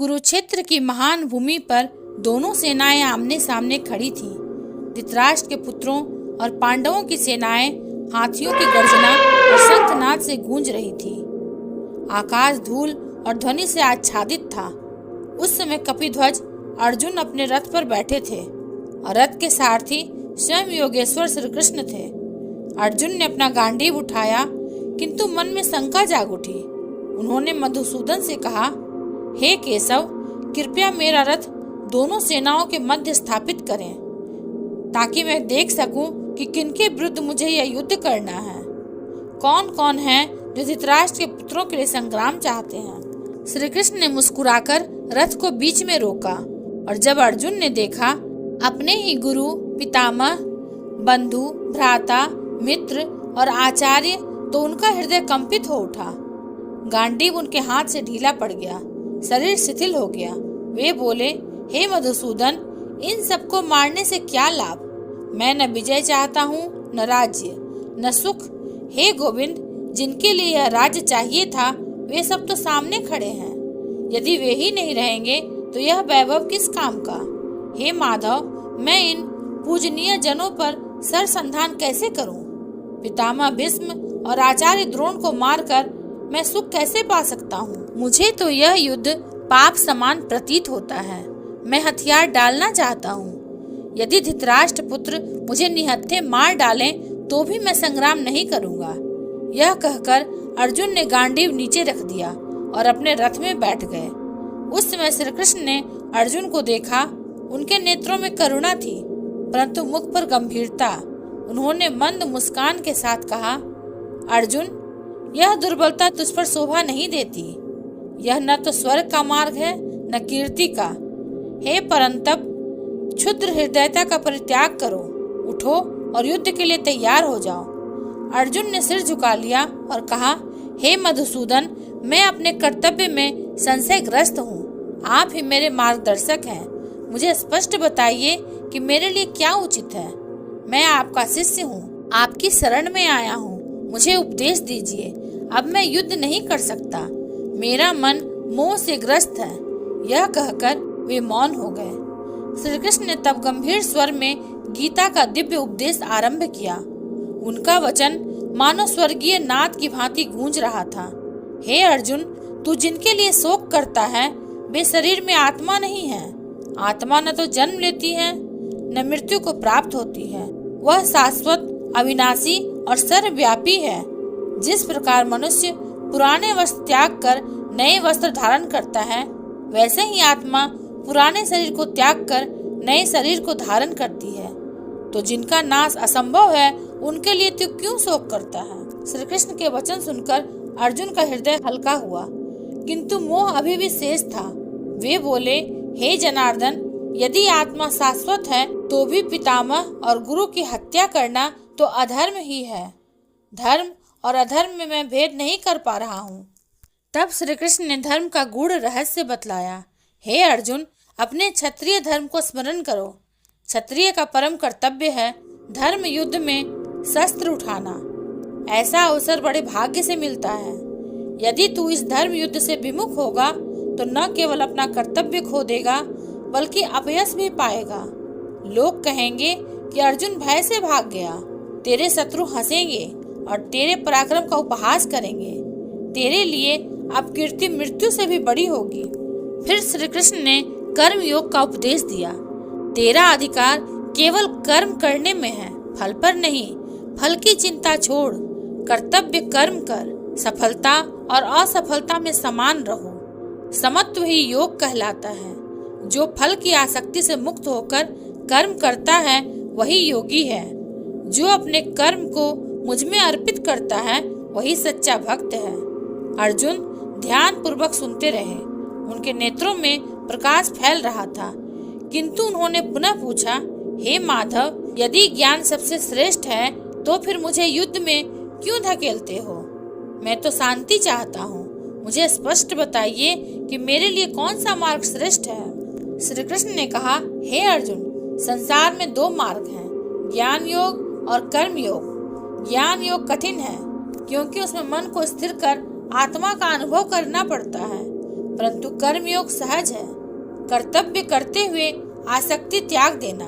कुरुक्षेत्र की महान भूमि पर दोनों सेनाएं आमने सामने खड़ी थीं। धृतराष्ट्र के पुत्रों और पांडवों की सेनाएं हाथियों की गर्जना और शंखनाद से गूंज रही थी। आकाश धूल और ध्वनि से आच्छादित था। उस समय कपिध्वज अर्जुन अपने रथ पर बैठे थे और रथ के सारथी स्वयं योगेश्वर श्री कृष्ण थे। अर्जुन ने अपना गांडीव उठाया, किंतु मन में शंका जाग उठी। उन्होंने मधुसूदन से कहा, हे केशव, कृपया मेरा रथ दोनों सेनाओं के मध्य स्थापित करें, ताकि मैं देख सकूं कि किनके विरुद्ध मुझे यह युद्ध करना है। कौन कौन है जो धृतराष्ट्र के पुत्रों के लिए संग्राम चाहते हैं। श्री कृष्ण ने मुस्कुराकर रथ को बीच में रोका, और जब अर्जुन ने देखा अपने ही गुरु, पितामह, बंधु, भ्राता, मित्र और आचार्य, तो उनका हृदय कंपित हो उठा। गांडीव उनके हाथ से ढीला पड़ गया, शरीर शिथिल हो गया। वे बोले, हे मधुसूदन, इन सबको मारने से क्या लाभ। मैं न विजय चाहता हूँ, न राज्य, न सुख। हे गोविंद, जिनके लिए यह राज्य चाहिए था, वे सब तो सामने खड़े हैं। यदि वे ही नहीं रहेंगे तो यह वैभव किस काम का। हे माधव, मैं इन पूजनीय जनों पर सरसंधान कैसे करूं। पितामह भीष्म और आचार्य द्रोण को मारकर मैं सुख कैसे पा सकता हूँ। मुझे तो यह युद्ध पाप समान प्रतीत होता है। मैं हथियार डालना चाहता हूँ। यदि धृतराष्ट्र पुत्र मुझे निहत्थे मार डालें तो भी मैं संग्राम नहीं करूँगा। यह कहकर अर्जुन ने गांडीव नीचे रख दिया और अपने रथ में बैठ गए। उस समय श्री कृष्ण ने अर्जुन को देखा। उनके नेत्रों में करुणा थी, परंतु मुख पर गंभीरता। उन्होंने मंद मुस्कान के साथ कहा, अर्जुन, यह दुर्बलता तुझ पर शोभा नहीं देती। यह न तो स्वर्ग का मार्ग है, न कीर्ति का। हे परंतप, क्षुद्र हृदयता का परित्याग करो। उठो और युद्ध के लिए तैयार हो जाओ। अर्जुन ने सिर झुका लिया और कहा, हे मधुसूदन, मैं अपने कर्तव्य में संशयग्रस्त हूँ। आप ही मेरे मार्गदर्शक हैं। मुझे स्पष्ट बताइए कि मेरे लिए क्या उचित है। मैं आपका शिष्य हूँ, आपकी शरण में आया हूँ। मुझे उपदेश दीजिए। अब मैं युद्ध नहीं कर सकता। मेरा मन मोह से ग्रस्त है। यह कहकर वे मौन हो गए। श्री कृष्ण ने तब गंभीर स्वर में गीता का दिव्य उपदेश आरंभ किया। उनका वचन मानो स्वर्गीय नाद की भांति गूंज रहा था। हे अर्जुन, तू जिनके लिए शोक करता है, वे शरीर में आत्मा नहीं है। आत्मा न तो जन्म लेती है, न मृत्यु को प्राप्त होती है। वह शाश्वत, अविनाशी और सर्वव्यापी है। जिस प्रकार मनुष्य पुराने वस्त्र त्याग कर नए वस्त्र धारण करता है, वैसे ही आत्मा पुराने शरीर को त्याग कर नए शरीर को धारण करती है। तो जिनका नाश असंभव है, उनके लिए तू क्यों शोक करता है। श्री कृष्ण के वचन सुनकर अर्जुन का हृदय हल्का हुआ, किंतु मोह अभी भी शेष था। वे बोले, हे जनार्दन, यदि आत्मा शाश्वत है तो भी पितामह और गुरु की हत्या करना तो अधर्म ही है। धर्म और अधर्म में मैं भेद नहीं कर पा रहा हूँ। तब श्री कृष्ण ने धर्म का गूढ़ रहस्य बतलाया। हे अर्जुन, अपने क्षत्रिय धर्म को स्मरण करो। क्षत्रिय का परम कर्तव्य है धर्म युद्ध में शस्त्र उठाना। ऐसा अवसर बड़े भाग्य से मिलता है। यदि तू इस धर्म युद्ध से विमुख होगा तो न केवल अपना कर्तव्य खो देगा, बल्कि अपयश भी पाएगा। लोग कहेंगे कि अर्जुन भय से भाग गया। तेरे शत्रु हंसेंगे और तेरे पराक्रम का उपहास करेंगे। तेरे लिए अब कीर्ति मृत्यु से भी बड़ी होगी। फिर श्री कृष्ण ने कर्म योग का उपदेश दिया। तेरा अधिकार केवल कर्म करने में है, फल पर नहीं। फल की चिंता छोड़, कर्तव्य कर्म कर। सफलता और असफलता में समान रहो। समत्व ही योग कहलाता है। जो फल की आसक्ति से मुक्त होकर कर्म करता है, वही योगी है। जो अपने कर्म को मुझ में अर्पित करता है, वही सच्चा भक्त है। अर्जुन ध्यान पूर्वक सुनते रहे। उनके नेत्रों में प्रकाश फैल रहा था, किंतु उन्होंने पुनः पूछा, हे माधव, यदि ज्ञान सबसे श्रेष्ठ है तो फिर मुझे युद्ध में क्यों धकेलते हो। मैं तो शांति चाहता हूँ। मुझे स्पष्ट बताइए कि मेरे लिए कौन सा मार्ग श्रेष्ठ है। श्री कृष्ण ने कहा, हे अर्जुन, संसार में दो मार्ग हैं, ज्ञान योग और कर्म योग। ज्ञान योग कठिन है, क्योंकि उसमें मन को स्थिर कर आत्मा का अनुभव करना पड़ता है। परंतु कर्मयोग सहज है। कर्तव्य करते हुए आसक्ति त्याग देना।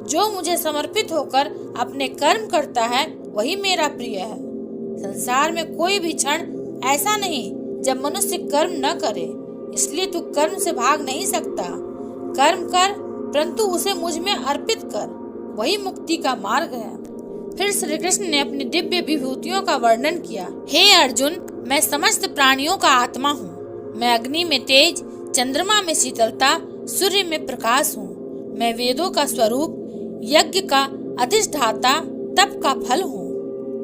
जो मुझे समर्पित होकर अपने कर्म करता है वही मेरा प्रिय है। संसार में कोई भी क्षण ऐसा नहीं जब मनुष्य कर्म न करे, इसलिए तू कर्म से भाग नहीं सकता। कर्म कर, परंतु उसे मुझ में अर्पित कर, वही मुक्ति का मार्ग है। फिर श्री कृष्ण ने अपनी दिव्य विभूतियों का वर्णन किया। हे अर्जुन, मैं समस्त प्राणियों का आत्मा हूँ। मैं अग्नि में तेज, चंद्रमा में शीतलता, सूर्य में प्रकाश हूँ। मैं वेदों का स्वरूप, यज्ञ का अधिष्ठाता, तप का फल हूँ।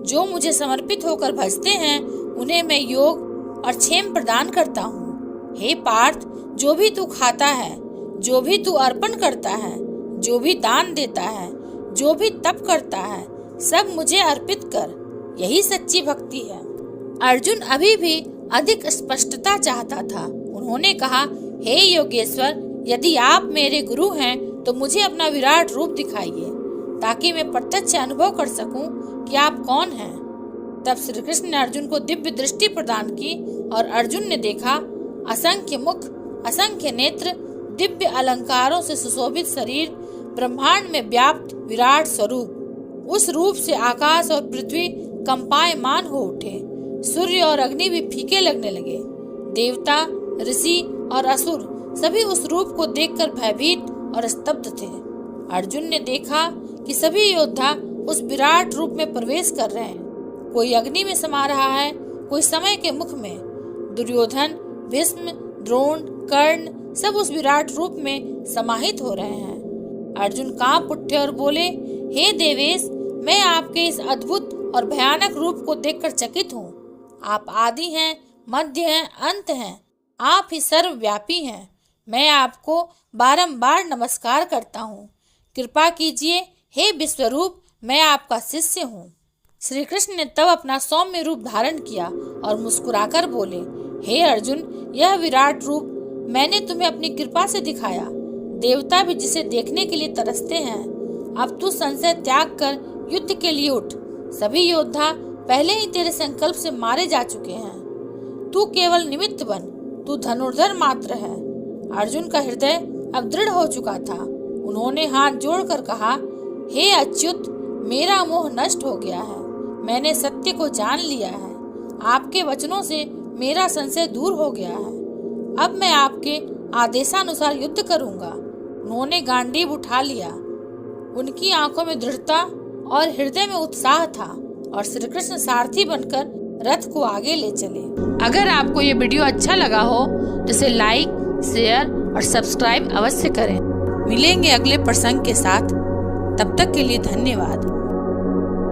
जो मुझे समर्पित होकर भजते हैं उन्हें मैं योग और क्षेम प्रदान करता हूँ। हे पार्थ, जो भी तू खाता है, जो भी तू अर्पण करता है, जो भी दान देता है, जो भी तप करता है, सब मुझे अर्पित कर, यही सच्ची भक्ति है। अर्जुन अभी भी अधिक स्पष्टता चाहता था। उन्होंने कहा, हे योगेश्वर, यदि आप मेरे गुरु हैं तो मुझे अपना विराट रूप दिखाइए, ताकि मैं प्रत्यक्ष अनुभव कर सकूं कि आप कौन हैं। तब श्री कृष्ण ने अर्जुन को दिव्य दृष्टि प्रदान की और अर्जुन ने देखा असंख्य मुख, असंख्य नेत्र, दिव्य अलंकारों से सुशोभित शरीर, ब्रह्मांड में व्याप्त विराट स्वरूप। उस रूप से आकाश और पृथ्वी कंपायमान हो उठे। सूर्य और अग्नि भी फीके लगने लगे। देवता, ऋषि और असुर सभी उस रूप को देखकर भयभीत और स्तब्ध थे। अर्जुन ने देखा कि सभी योद्धा उस विराट रूप में प्रवेश कर रहे हैं। कोई अग्नि में समा रहा है, कोई समय के मुख में। दुर्योधन, भीष्म, द्रोण, कर्ण सब उस विराट रूप में समाहित हो रहे हैं। अर्जुन कांप उठे और बोले, हे देवेश, मैं आपके इस अद्भुत और भयानक रूप को देखकर चकित हूँ। आप आदि हैं, मध्य हैं, अंत हैं। आप ही सर्वव्यापी हैं। मैं आपको बारंबार नमस्कार करता हूँ। कृपा कीजिए हे विश्वरूप, मैं आपका शिष्य हूँ। श्री कृष्ण ने तब अपना सौम्य रूप धारण किया और मुस्कुराकर बोले, हे अर्जुन, यह विराट रूप मैंने तुम्हें अपनी कृपा से दिखाया। देवता भी जिसे देखने के लिए तरसते हैं। अब तू संशय त्याग कर युद्ध के लिए उठ। सभी योद्धा पहले ही तेरे संकल्प से मारे जा चुके हैं। तू केवल निमित्त बन, तू धनुर्धर मात्र है। अर्जुन का हृदय अब दृढ़ हो चुका था। उन्होंने हाथ जोड़कर कहा, हे अच्युत, मेरा मोह नष्ट हो गया है। मैंने सत्य को जान लिया है। आपके वचनों से मेरा संशय दूर हो गया है। अब मैं आपके आदेशानुसार युद्ध करूंगा। उन्होंने गांडीव उठा लिया। उनकी आंखों में दृढ़ता और हृदय में उत्साह था और श्री कृष्ण सारथी बनकर रथ को आगे ले चले। अगर आपको ये वीडियो अच्छा लगा हो तो इसे लाइक, शेयर और सब्सक्राइब अवश्य करें। मिलेंगे अगले प्रसंग के साथ। तब तक के लिए धन्यवाद।